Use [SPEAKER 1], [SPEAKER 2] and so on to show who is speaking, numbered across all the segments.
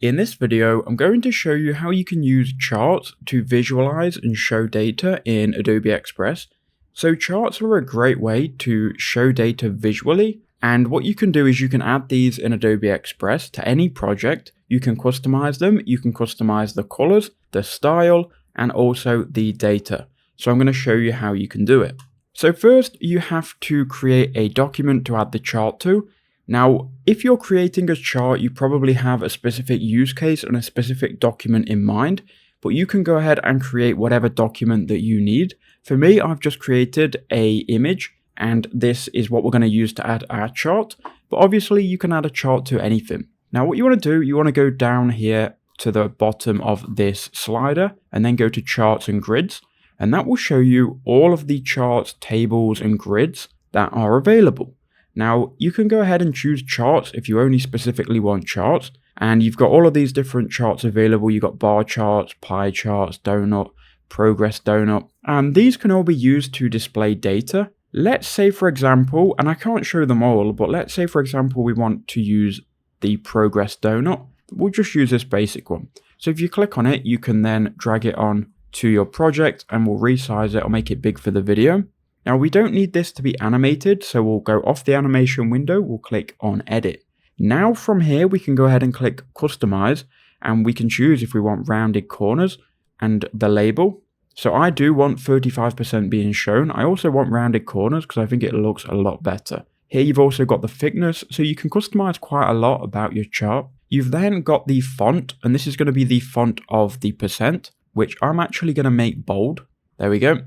[SPEAKER 1] In this video, I'm going to show you how you can use charts to visualize and show data in Adobe Express. So charts are a great way to show data visually, and what you can do is you can add these in Adobe Express to any project. You can customize them, you can customize the colors, the style, and also the data. So I'm going to show you how you can do it. So first, you have to create a document to add the chart to. Now, if you're creating a chart, you probably have a specific use case and a specific document in mind, but you can go ahead and create whatever document that you need. For me, I've just created an image, and this is what we're going to use to add our chart. But obviously, you can add a chart to anything. Now, what you want to do, you want to go down here to the bottom of this slider, and then go to charts and grids, and that will show you all of the charts, tables, and grids that are available. Now, you can go ahead and choose charts if you only specifically want charts, and you've got all of these different charts available. You've got bar charts, pie charts, donut, progress donut, and these can all be used to display data. Let's say, for example, and I can't show them all, but let's say, for example, we want to use the progress donut. We'll just use this basic one. So if you click on it, you can then drag it on to your project, and we'll resize it or make it big for the video. Now, we don't need this to be animated, so we'll go off the animation window, we'll click on edit. Now from here, we can go ahead and click customize, and we can choose if we want rounded corners and the label. So I do want 35% being shown. I also want rounded corners because I think it looks a lot better. Here you've also got the thickness, so you can customize quite a lot about your chart. You've then got the font, and this is going to be the font of the percent, which I'm actually going to make bold. There we go.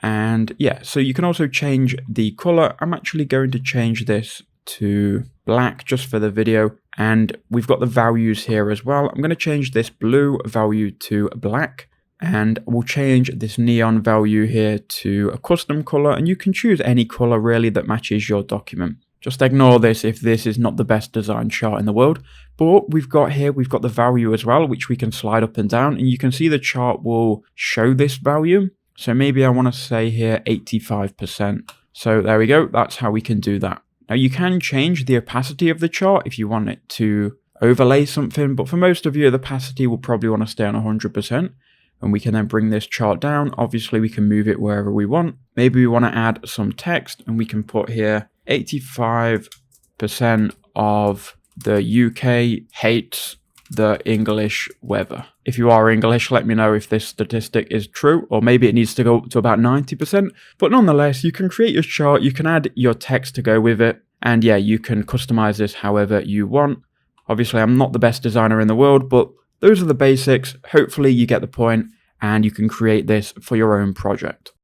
[SPEAKER 1] And yeah, so you can also change the color. I'm actually going to change this to black just for the video. And we've got the values here as well. I'm going to change this blue value to black. And we'll change this neon value here to a custom color. And you can choose any color really that matches your document. Just ignore this if this is not the best design chart in the world. But we've got the value as well, which we can slide up and down. And you can see the chart will show this value. So maybe I want to say here 85%. So there we go. That's how we can do that. Now you can change the opacity of the chart if you want it to overlay something. But for most of you, the opacity will probably want to stay on 100%. And we can then bring this chart down. Obviously, we can move it wherever we want. Maybe we want to add some text, and we can put here 85% of the UK hates the English weather. If you are English, let me know if this statistic is true, or maybe it needs to go up to about 90%. But nonetheless, you can create your chart, you can add your text to go with it, and yeah, you can customize this however you want. Obviously, I'm not the best designer in the world, but those are the basics. Hopefully you get the point, and you can create this for your own project.